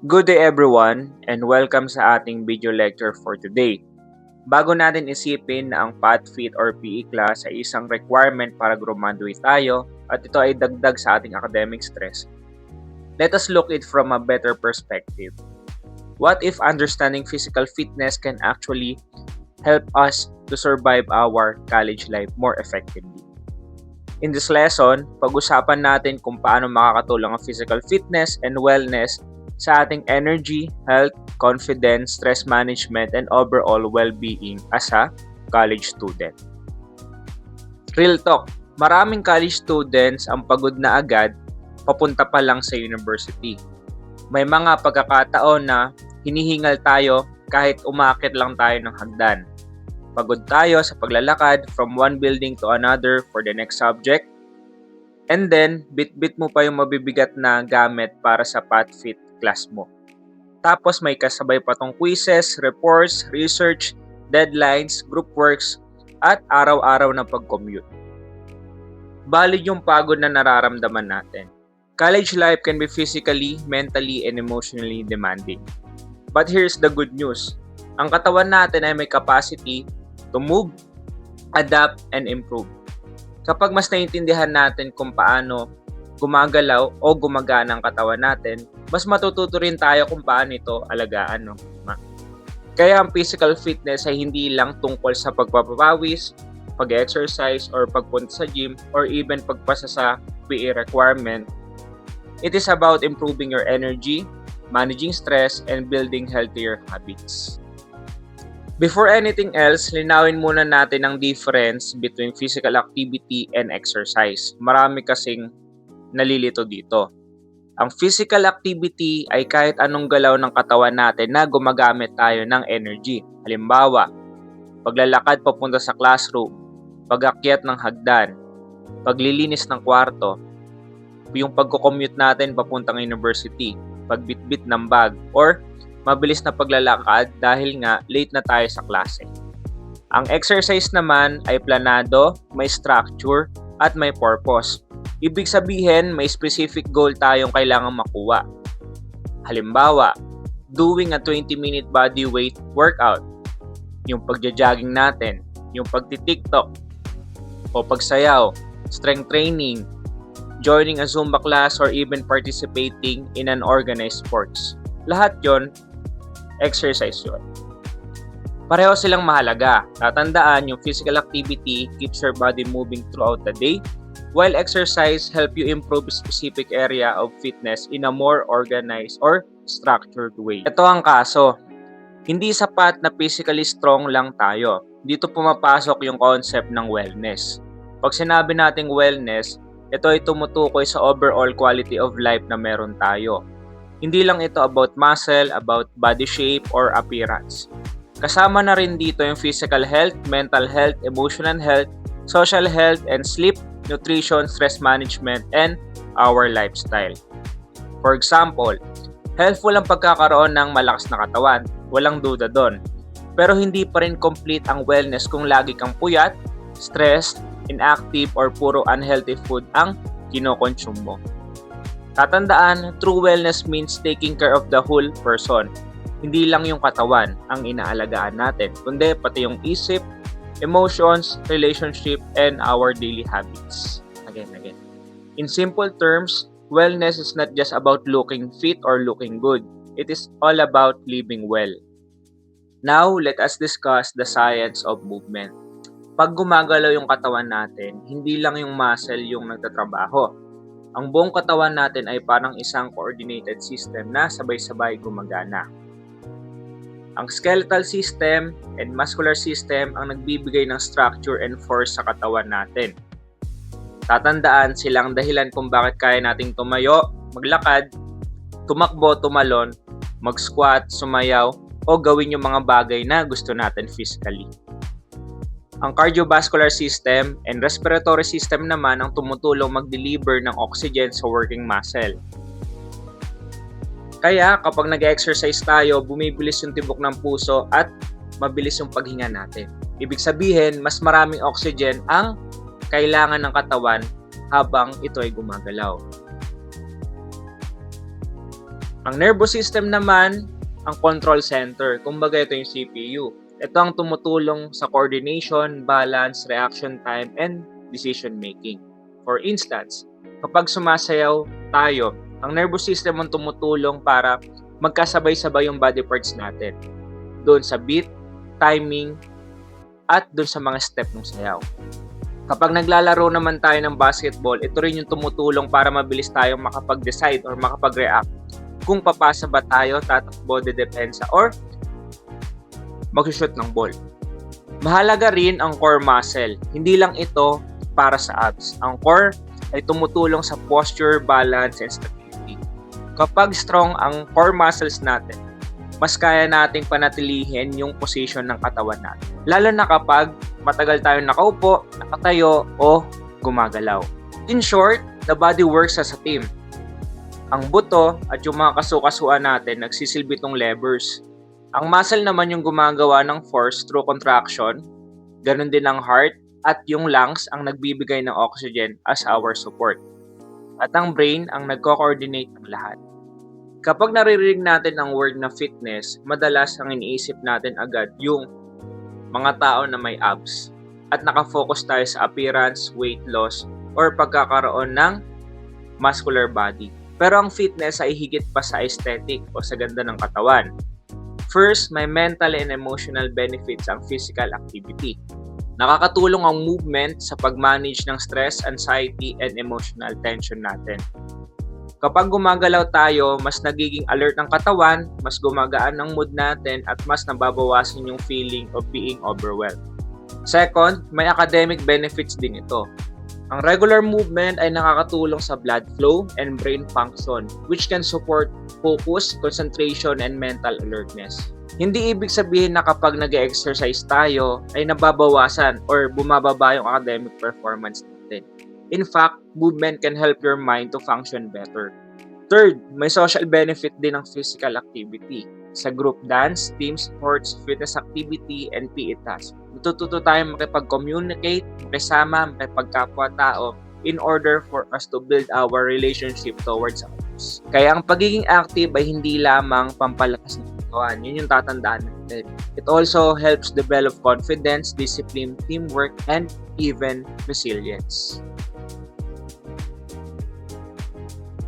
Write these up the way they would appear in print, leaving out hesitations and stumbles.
Good day everyone and welcome sa ating video lecture for today. Bago natin isipin na ang PAT-FIT or PE class ay isang requirement para graduate tayo at ito ay dagdag sa ating academic stress, let us look it from a better perspective. What if understanding physical fitness can actually help us to survive our college life more effectively? In this lesson, pag-usapan natin kung paano makakatulong ang physical fitness and wellness sa ating energy, health, confidence, stress management, and overall well-being as a college student. Real talk, maraming college students ang pagod na agad papunta pa lang sa university. May mga pagkakataon na hinihingal tayo kahit umakit lang tayo ng hagdan. Pagod tayo sa paglalakad from one building to another for the next subject. And then, bit-bit mo pa yung mabibigat na gamit para sa PAT-FIT class mo. Tapos may kasabay pa tong quizzes, reports, research, deadlines, group works, at araw-araw na pag-commute. Valid yung pagod na nararamdaman natin. College life can be physically, mentally, and emotionally demanding. But here's the good news. Ang katawan natin ay may capacity to move, adapt, and improve. Kapag mas naiintindihan natin kung paano gumagalaw o gumagana ang katawan natin, mas matututo rin tayo kung paano ito alagaan. Kaya ang physical fitness ay hindi lang tungkol sa pagpapawis, pag-exercise, or pagpunta sa gym, or even pagpasa sa PE requirement. It is about improving your energy, managing stress, and building healthier habits. Before anything else, linawin muna natin ang difference between physical activity and exercise. Marami kasing nalilito dito. Ang physical activity ay kahit anong galaw ng katawan natin na gumagamit tayo ng energy. Halimbawa, paglalakad papunta sa classroom, pag-akyat ng hagdan, paglilinis ng kwarto, yung pagko-commute natin papuntang university, pagbitbit ng bag, or mabilis na paglalakad dahil nga late na tayo sa klase. Ang exercise naman ay planado, may structure, at may purpose. Ibig sabihin, may specific goal tayong kailangang makuha. Halimbawa, doing a 20-minute body weight workout, yung pagja-jogging natin, yung pagti-TikTok, o pagsayaw, strength training, joining a Zumba class, or even participating in an organized sports. Lahat yon exercise yun. Pareho silang mahalaga. Tatandaan, yung physical activity keeps your body moving throughout the day, while exercise help you improve a specific area of fitness in a more organized or structured way. Ito ang kaso. Hindi sapat na physically strong lang tayo. Dito pumapasok yung concept ng wellness. Pag sinabi nating wellness, ito ay tumutukoy sa overall quality of life na meron tayo. Hindi lang ito about muscle, about body shape, or appearance. Kasama na rin dito yung physical health, mental health, emotional health, social health, and sleep, nutrition, stress management, and our lifestyle. For example, helpful ang pagkakaroon ng malakas na katawan, walang duda doon. Pero hindi pa rin complete ang wellness kung lagi kang puyat, stressed, inactive, or puro unhealthy food ang kinokonsume mo. Tatandaan, true wellness means taking care of the whole person. Hindi lang yung katawan ang inaalagaan natin, kundi pati yung isip, emotions, relationship, and our daily habits. Again. In simple terms, wellness is not just about looking fit or looking good. It is all about living well. Now, let us discuss the science of movement. Pag gumagalaw yung katawan natin, hindi lang yung muscle yung nagtatrabaho. Ang buong katawan natin ay parang isang coordinated system na sabay-sabay gumagana. Ang skeletal system and muscular system ang nagbibigay ng structure and force sa katawan natin. Tatandaan silang dahilan kung bakit kaya nating tumayo, maglakad, tumakbo, tumalon, mag-squat, sumayaw, o gawin yung mga bagay na gusto natin physically. Ang cardiovascular system and respiratory system naman ang tumutulong mag-deliver ng oxygen sa working muscle. Kaya kapag nag-exercise tayo, bumibilis yung tibok ng puso at mabilis yung paghinga natin. Ibig sabihin, mas maraming oxygen ang kailangan ng katawan habang ito ay gumagalaw. Ang nervous system naman, ang control center. Kumbaga ito yung CPU. Ito ang tumutulong sa coordination, balance, reaction time, and decision making. For instance, kapag sumasayaw tayo, ang nervous system ang tumutulong para magkasabay-sabay yung body parts natin. Doon sa beat, timing, at doon sa mga step ng sayaw. Kapag naglalaro naman tayo ng basketball, ito rin yung tumutulong para mabilis tayong makapag-decide or makapag-react kung papasa ba tayo, tatakbo, dedepensa, or mag-shoot ng ball. Mahalaga rin ang core muscle. Hindi lang ito para sa abs. Ang core ay tumutulong sa posture, balance, and stability. Kapag strong ang core muscles natin, mas kaya nating panatilihin yung position ng katawan natin. Lalo na kapag matagal tayong nakaupo, nakatayo, o gumagalaw. In short, the body works as a team. Ang buto at yung mga kasukasuan natin nagsisilbi tong levers. Ang muscle naman yung gumagawa ng force through contraction. Ganon din ang heart at yung lungs ang nagbibigay ng oxygen as our support. At ang brain ang nagko-coordinate ng lahat. Kapag naririnig natin ang word na fitness, madalas ang iniisip natin agad yung mga tao na may abs at nakafocus tayo sa appearance, weight loss, or pagkakaroon ng muscular body. Pero ang fitness ay higit pa sa aesthetic o sa ganda ng katawan. First, may mental and emotional benefits ang physical activity. Nakakatulong ang movement sa pag-manage ng stress, anxiety, and emotional tension natin. Kapag gumagalaw tayo, mas nagiging alert ang katawan, mas gumagaan ang mood natin, at mas nababawasan yung feeling of being overwhelmed. Second, may academic benefits din ito. Ang regular movement ay nakakatulong sa blood flow and brain function, which can support focus, concentration, and mental alertness. Hindi ibig sabihin na kapag nag-exercise tayo ay nababawasan or bumababa yung academic performance natin. In fact, movement can help your mind to function better. Third, may social benefit din ng physical activity. Sa group dance, team sports, fitness activity, and PE tasks. Natututo tayong makipag-communicate, makisama, makipagkapwa-tao in order for us to build our relationship towards others. Kaya ang pagiging active ay hindi lamang pampalakas ng katawan. Yun yung tatandaan natin. It also helps develop confidence, discipline, teamwork, and even resilience.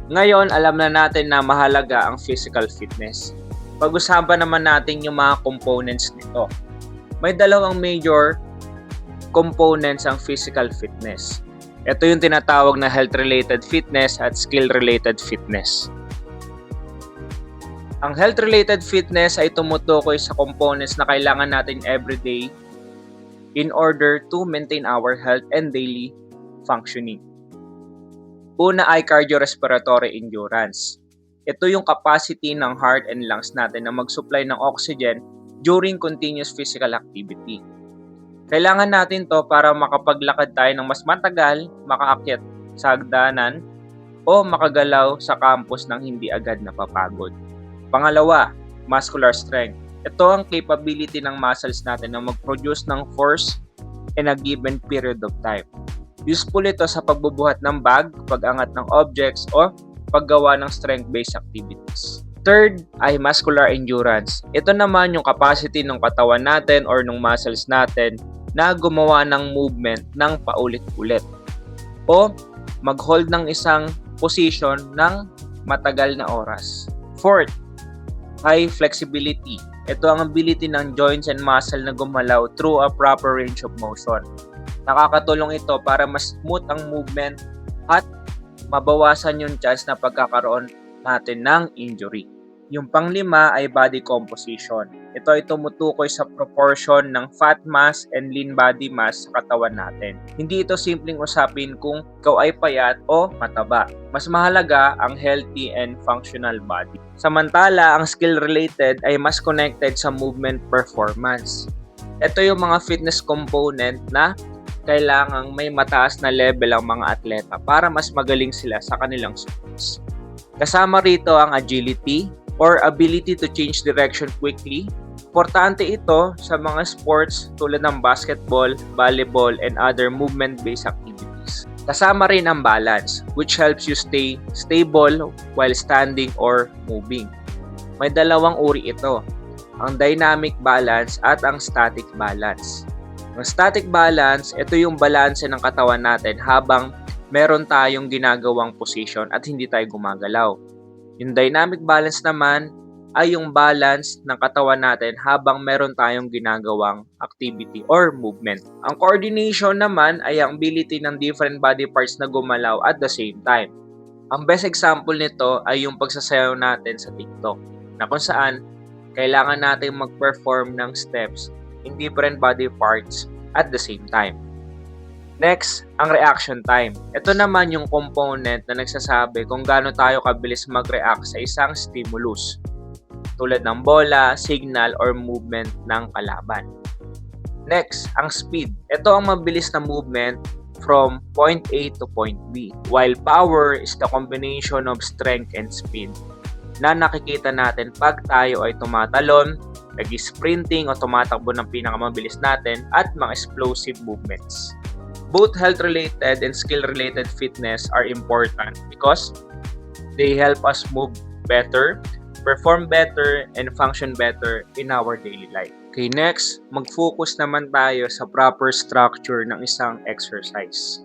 Ngayon, alam na natin na mahalaga ang physical fitness. Pag-usapan naman natin yung mga components nito. May dalawang major components ang physical fitness. Ito yung tinatawag na health-related fitness at skill-related fitness. Ang health-related fitness ay tumutukoy sa components na kailangan natin everyday in order to maintain our health and daily functioning. Una ay cardiorespiratory endurance. Ito yung capacity ng heart and lungs natin na mag-supply ng oxygen during continuous physical activity. Kailangan natin to para makapaglakad tayo ng mas matagal, makaakyat sa hagdanan, o makagalaw sa campus ng hindi agad napapagod. Pangalawa, muscular strength. Ito ang capability ng muscles natin na mag-produce ng force in a given period of time. Useful ito sa pagbubuhat ng bag, pag-angat ng objects, o paggawa ng strength-based activities. Third ay muscular endurance. Ito naman yung capacity ng katawan natin or ng muscles natin na gumawa ng movement ng paulit-ulit o mag-hold ng isang position ng matagal na oras. Fourth ay flexibility. Ito ang ability ng joints and muscle na gumalaw through a proper range of motion. Nakakatulong ito para mas smooth ang movement at mabawasan yung chance na pagkakaroon natin ng injury. Yung panglima ay body composition. Ito ay tumutukoy sa proportion ng fat mass and lean body mass sa katawan natin. Hindi ito simpleng usapin kung ikaw ay payat o mataba. Mas mahalaga ang healthy and functional body. Samantala, ang skill-related ay mas connected sa movement performance. Ito yung mga fitness component na kailangang may mataas na level ang mga atleta para mas magaling sila sa kanilang sports. Kasama rito ang agility or ability to change direction quickly. Importante ito sa mga sports tulad ng basketball, volleyball, and other movement-based activities. Kasama rin ang balance, which helps you stay stable while standing or moving. May dalawang uri ito, ang dynamic balance at ang static balance. Ang static balance, ito yung balanse ng katawan natin habang meron tayong ginagawang position at hindi tayo gumagalaw. Yung dynamic balance naman ay yung balance ng katawan natin habang meron tayong ginagawang activity or movement. Ang coordination naman ay ang ability ng different body parts na gumalaw at the same time. Ang best example nito ay yung pagsasayaw natin sa TikTok, na kung saan kailangan natin mag-perform ng steps in different body parts at the same time. Next, ang reaction time. Ito naman yung component na nagsasabi kung gaano tayo kabilis mag-react sa isang stimulus, tulad ng bola, signal, or movement ng kalaban. Next, ang speed. Ito ang mabilis na movement from point A to point B, while power is the combination of strength and speed na nakikita natin pag tayo ay tumatalon, nag-sprinting o tumatakbo ng pinakamabilis natin at mga explosive movements. Both health-related and skill-related fitness are important because they help us move better, perform better, and function better in our daily life. Okay, next, mag-focus naman tayo sa proper structure ng isang exercise.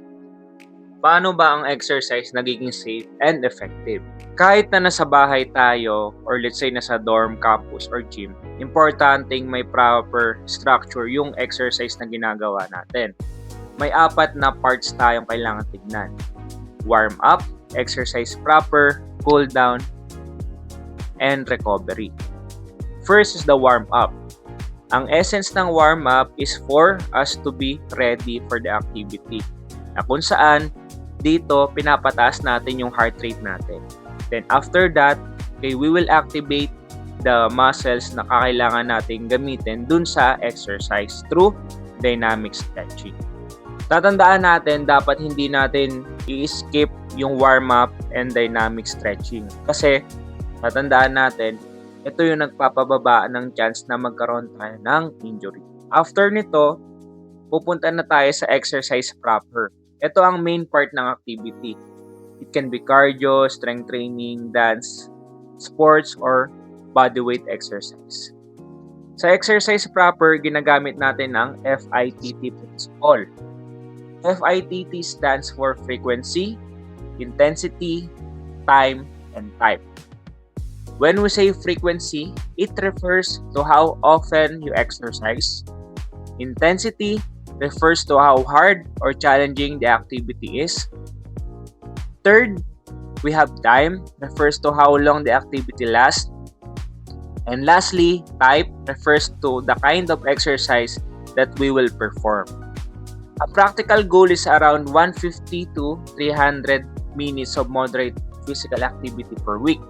Paano ba ang exercise nagiging safe and effective? Kahit na nasa bahay tayo or let's say nasa dorm, campus, or gym, importanteng may proper structure yung exercise na ginagawa natin. May 4 na parts tayong kailangan tignan. Warm up, exercise proper, cool down, and recovery. First is the warm-up. Ang essence ng warm-up is for us to be ready for the activity. Na kung saan, dito pinapataas natin yung heart rate natin. Then after that, okay, we will activate the muscles na kakailangan natin gamitin dun sa exercise through dynamic stretching. Tatandaan natin, dapat hindi natin i-skip yung warm-up and dynamic stretching. Kasi tatandaan natin, ito yung nagpapababa ng chance na magkaroon tayo ng injury. After nito, pupunta na tayo sa exercise proper. Ito ang main part ng activity. It can be cardio, strength training, dance, sports, or bodyweight exercise. Sa exercise proper, ginagamit natin ang FITT principle. FITT stands for frequency, intensity, time, and type. When we say frequency, it refers to how often you exercise. Intensity refers to how hard or challenging the activity is. Third, we have time, refers to how long the activity lasts. And lastly, type refers to the kind of exercise that we will perform. A practical goal is around 150 to 300 minutes of moderate physical activity per week.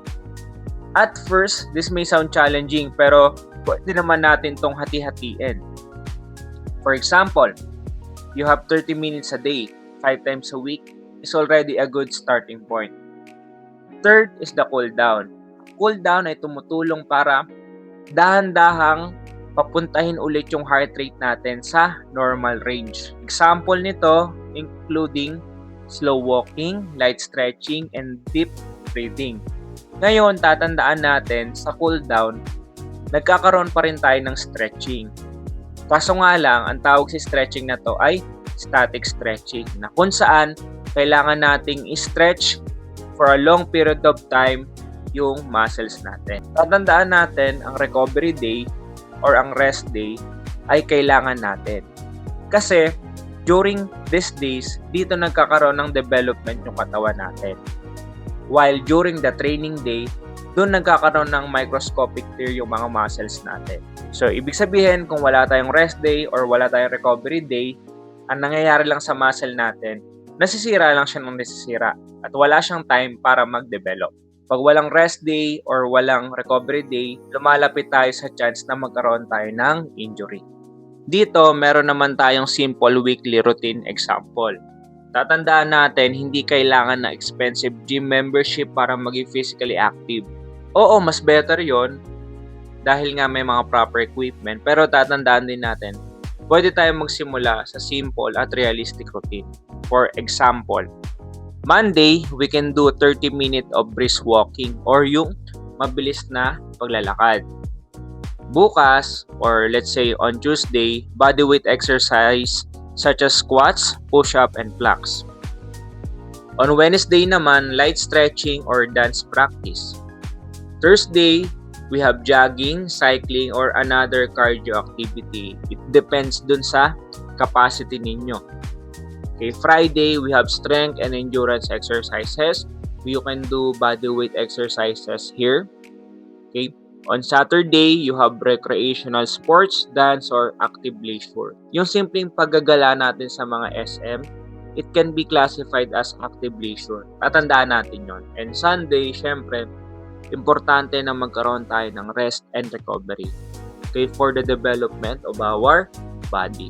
At first, this may sound challenging pero pwede naman natin tong hati-hatiin. For example, you have 30 minutes a day, 5 times a week is already a good starting point. Third is the cool down. Cool down ay tumutulong para dahan-dahang papuntahin ulit yung heart rate natin sa normal range. Example nito including slow walking, light stretching, and deep breathing. Ngayon, tatandaan natin sa cool down, nagkakaroon pa rin tayo ng stretching. Kaso nga lang, ang tawag sa stretching na to ay static stretching, na kung saan kailangan nating i-stretch for a long period of time yung muscles natin. Tatandaan natin, ang recovery day or ang rest day ay kailangan natin. Kasi during these days, dito nagkakaroon ng development yung katawan natin. While during the training day, doon nagkakaroon ng microscopic tear yung mga muscles natin. So, ibig sabihin, kung wala tayong rest day or wala tayong recovery day, ang nangyayari lang sa muscle natin, nasisira lang siya ng nasisira at wala siyang time para mag-develop. Pag walang rest day or walang recovery day, lumalapit tayo sa chance na magkaroon tayo ng injury. Dito, meron naman tayong simple weekly routine example. Tatandaan natin, hindi kailangan na expensive gym membership para maging physically active. Oo, mas better yon dahil nga may mga proper equipment. Pero tatandaan din natin, pwede tayong magsimula sa simple at realistic routine. For example, Monday, we can do 30 minutes of brisk walking or yung mabilis na paglalakad. Bukas, or let's say on Tuesday, bodyweight exercise such as squats, push-up, and planks. On Wednesday naman, light stretching or dance practice. Thursday, we have jogging, cycling, or another cardio activity. It depends dun sa capacity ninyo. Okay, Friday, we have strength and endurance exercises. You can do bodyweight exercises here. Okay, on Saturday, you have recreational sports, dance, or active leisure. Yung simpleng paggagala natin sa mga SM, it can be classified as active leisure. Tatandaan natin yon. And Sunday, syempre, importante na magkaroon tayo ng rest and recovery. Okay, for the development of our body.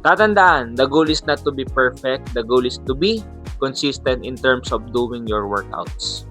Tatandaan, the goal is not to be perfect. The goal is to be consistent in terms of doing your workouts.